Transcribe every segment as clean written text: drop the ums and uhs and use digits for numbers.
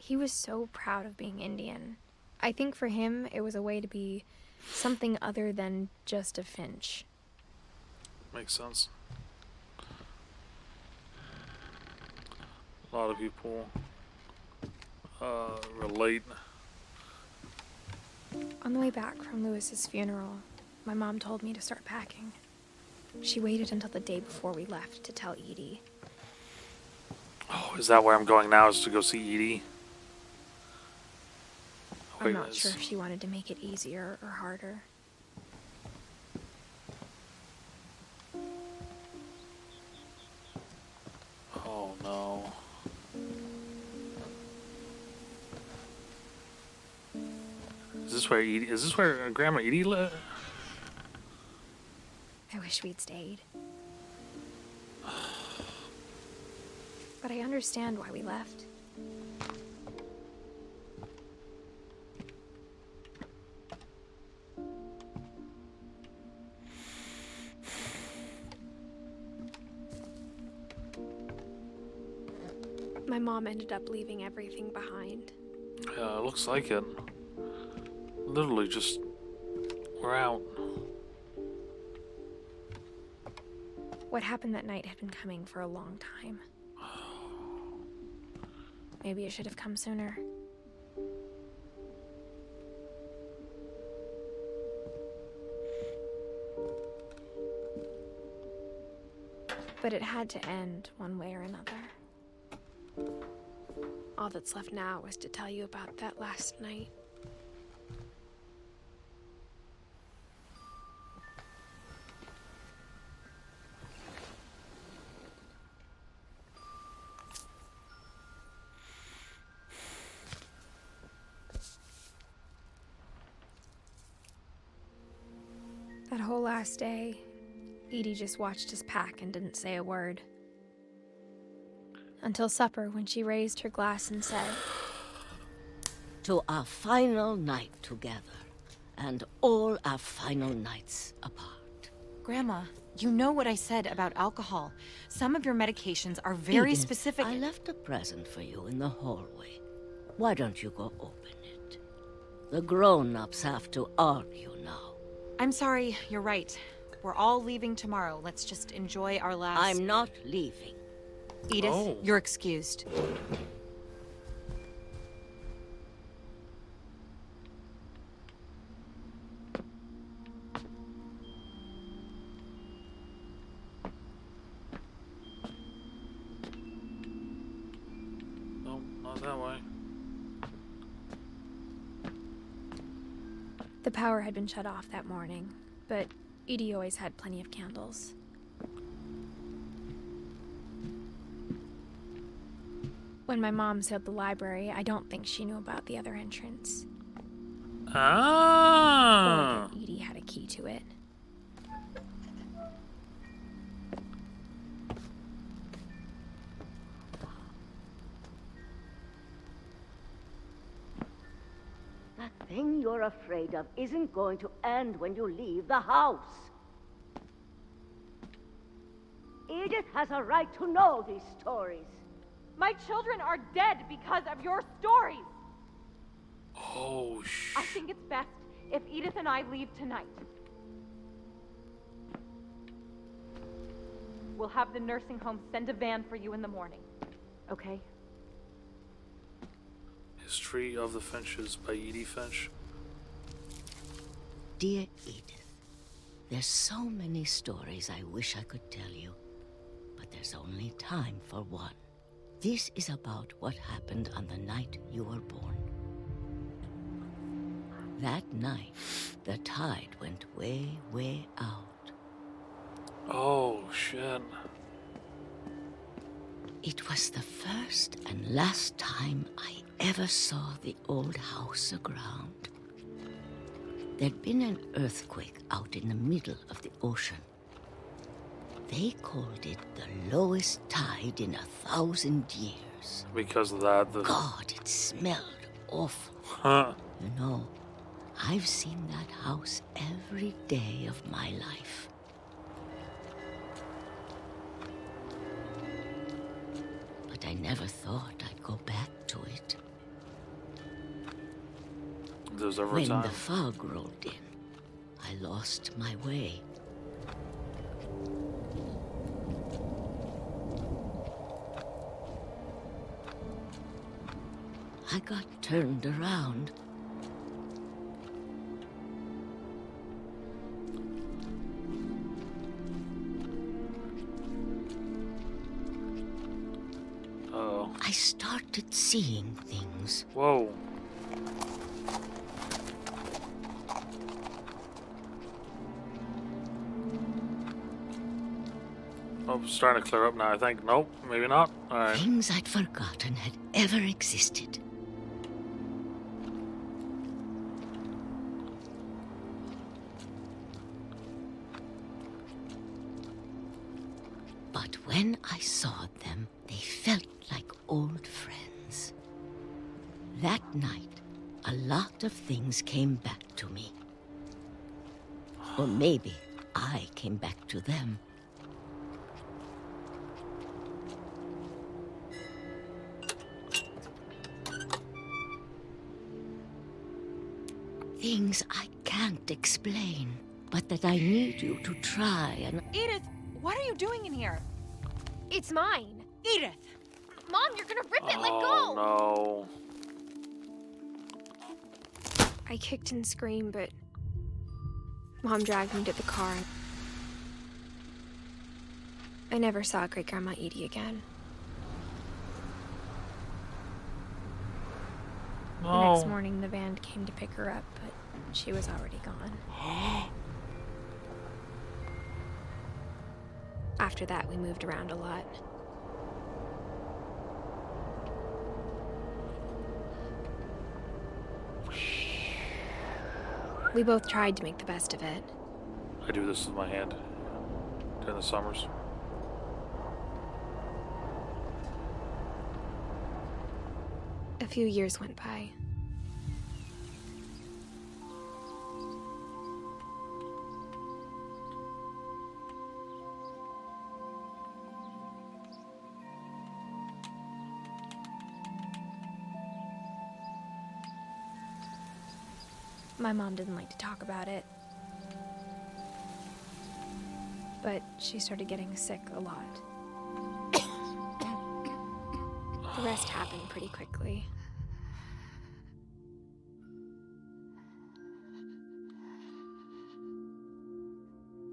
He was so proud of being Indian. I think for him, it was a way to be something other than just a Finch. Makes sense. A lot of people relate. On the way back from Lewis's funeral, my mom told me to start packing. She waited until the day before we left to tell Edie. Oh, is that where I'm going now? Is to go see Edie? I'm not sure if she wanted to make it easier or harder. Oh no. Is this where Grandma Edie lived? I wish we'd stayed. But I understand why we left. My mom ended up leaving everything behind. Yeah, it looks like it. Literally just, we're out. What happened that night had been coming for a long time. Maybe it should have come sooner. But it had to end one way or another. All that's left now is to tell you about that last night. That whole last day, Edie just watched us pack and didn't say a word. Until supper, when she raised her glass and said, "To our final night together, and all our final nights apart." Grandma, you know what I said about alcohol. Some of your medications are very Edith, specific. I left a present for you in the hallway. Why don't you go open it? The grown-ups have to argue now. I'm sorry, you're right. We're all leaving tomorrow. Let's just enjoy our last... I'm not leaving. Edith, Oh. you're excused. No, not that way. the power had been shut off that morning, but Edie always had plenty of candles. When my mom sealed the library, I don't think she knew about the other entrance. Ah! Or that Edie had a key to it. That thing you're afraid of isn't going to end when you leave the house. Edith has a right to know these stories. My children are dead because of your stories. Oh, I think it's best if Edith and I leave tonight. We'll have the nursing home send a van for you in the morning, okay? History of the Finches by Edith Finch. Dear Edith, there's so many stories I wish I could tell you, but there's only time for one. This is about what happened on the night you were born. That night, the tide went way, way out. Oh, shit. It was the first and last time I ever saw the old house aground. There'd been an earthquake out in the middle of the ocean. They called it the lowest tide in 1,000 years. Because of that, God, it smelled awful. Huh. You know, I've seen that house every day of my life. But I never thought I'd go back to it. there's ever a When time. the fog rolled in, I lost my way. I got turned around. Uh-oh. I started seeing things. Whoa. Oh, it's starting to clear up now, I think. Nope, maybe not. Alright. Things I'd forgotten had ever existed. But when I saw them, they felt like old friends. That night, a lot of things came back to me. Or maybe I came back to them. Things I can't explain, but that I need you to try and... Edith, what are you doing in here? It's mine. Edith! Mom, you're gonna rip it. Let go. Oh, no. I kicked and screamed, but Mom dragged me to the car. I never saw Great Grandma Edie again. The next morning, the van came to pick her up, but she was already gone. After that, we moved around a lot. We both tried to make the best of it. I do this with my hand during the summers. A few years went by. My mom didn't like to talk about it. But she started getting sick a lot. The rest happened pretty quickly.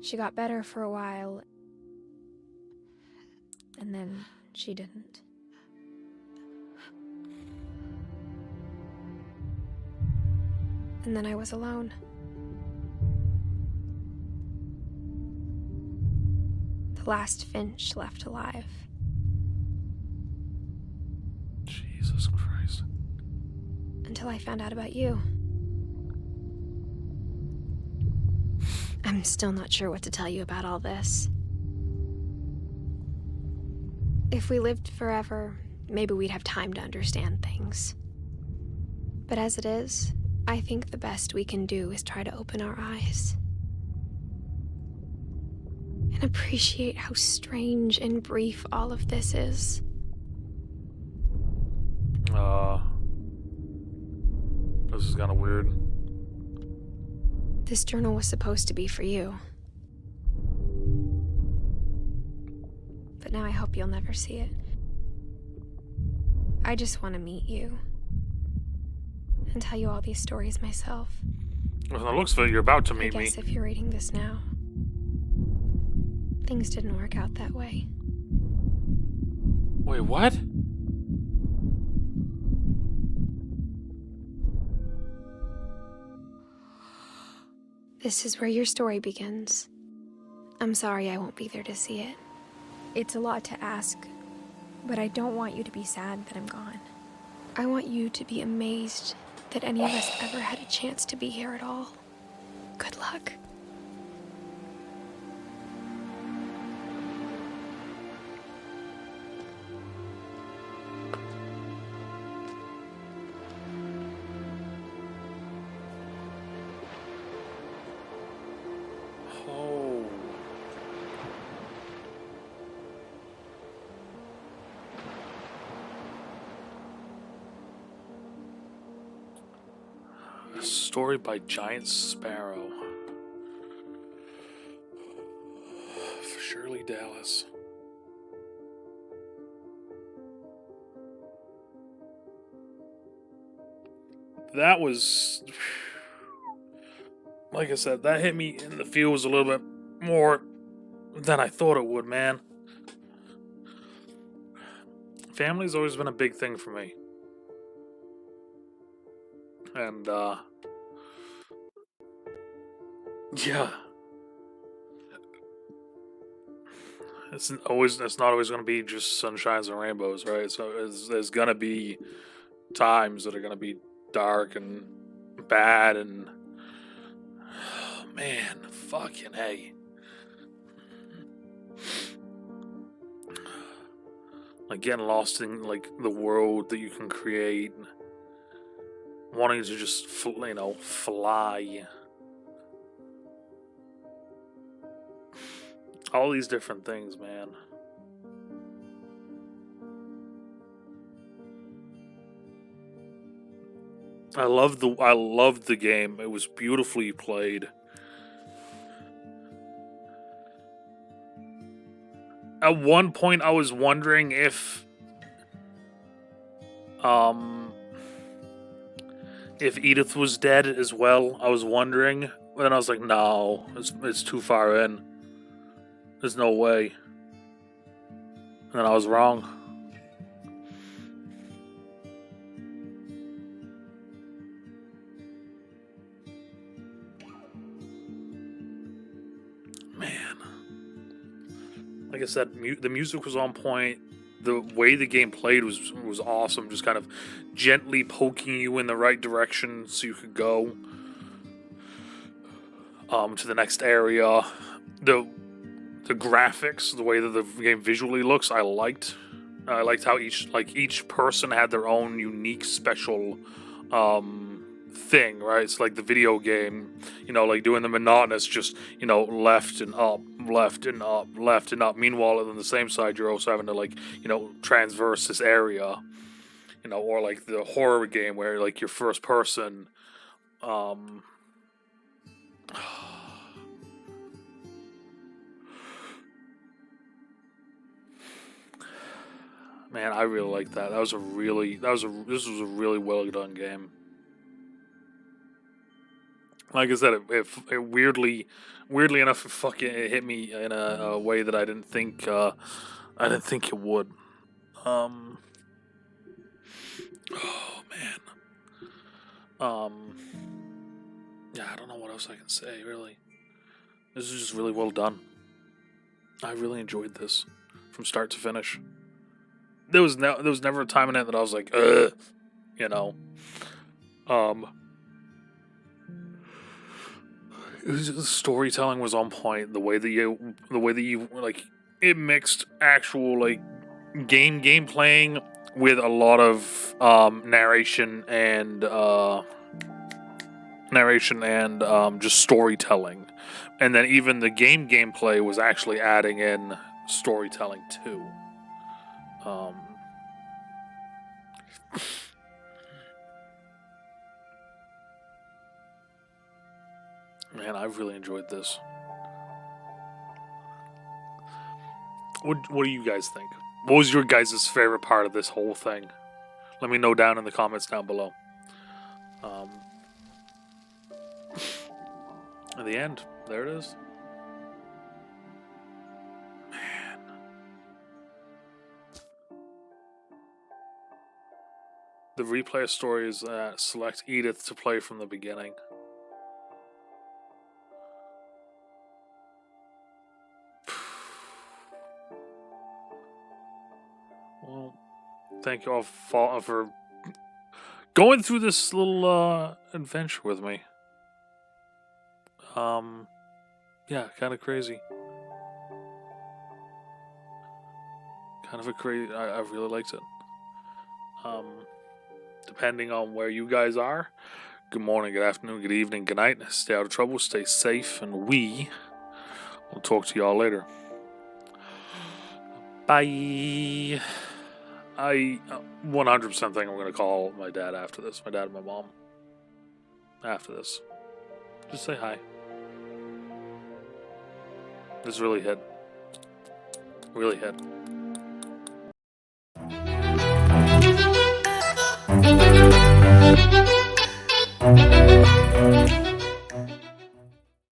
She got better for a while, and then she didn't. And then I was alone. The last Finch left alive. Jesus Christ. Until I found out about you. I'm still not sure what to tell you about all this. If we lived forever, maybe we'd have time to understand things. But as it is, I think the best we can do is try to open our eyes. And appreciate how strange and brief all of this is. This is kind of weird. This journal was supposed to be for you. But now I hope you'll never see it. I just want to meet you. And tell you all these stories myself. Well, from the looks of it, you're about to I meet me. guess if you're reading this now, things didn't work out that way. Wait, what? This is where your story begins. I'm sorry I won't be there to see it. It's a lot to ask, but I don't want you to be sad that I'm gone. I want you to be amazed that any of us ever had a chance to be here at all. Good luck. Oh. A story by Giant Sparrow. For Shirley Dallas. That was, like I said, that hit me in the feels a little bit more than I thought it would, man. Family's always been a big thing for me. And, yeah. It's not always going to be just sunshines and rainbows, right? So there's going to be times that are going to be dark and bad and, oh, man, fucking A. Like getting lost in like the world that you can create, wanting to just fly. All these different things, man. I loved the game. It was beautifully played. At one point, I was wondering if Edith was dead as well. I was wondering, but then I was like, no, it's too far in. There's no way. And then I was wrong. Man. Like I said, the music was on point. The way the game played was awesome. Just kind of gently poking you in the right direction so you could go to the next area. The graphics, the way that the game visually looks, I liked. I liked how each person had their own unique special thing, right? It's like the video game, like doing the monotonous, just left and up, left and up, left and up. Meanwhile, on the same side, you're also having to transverse this area, or like the horror game where like your first person, man, I really liked that. This was a really well done game. Like I said, it weirdly enough, it hit me in a way that I didn't think it would. Oh man. Yeah, I don't know what else I can say. Really, this is just really well done. I really enjoyed this from start to finish. There was never a time in it that I was like, ugh, The storytelling was on point. The way that you like it mixed actual like game playing with a lot of narration and just storytelling, and then even the gameplay was actually adding in storytelling too. Man, I really enjoyed this. What do you guys think? What was your guys' favorite part of this whole thing? Let me know down in the comments down below. At the end, there it is. Man. The replay story is select Edith to play from the beginning. Well, thank you all for going through this little adventure with me. Yeah, kind of crazy. Kind of a crazy. I really liked it. Depending on where you guys are, good morning, good afternoon, good evening, good night. Stay out of trouble, stay safe, and we will talk to y'all later. Bye. I 100% think I'm going to call my dad after this. My dad and my mom. after this. Just say hi. This really hit. Really hit.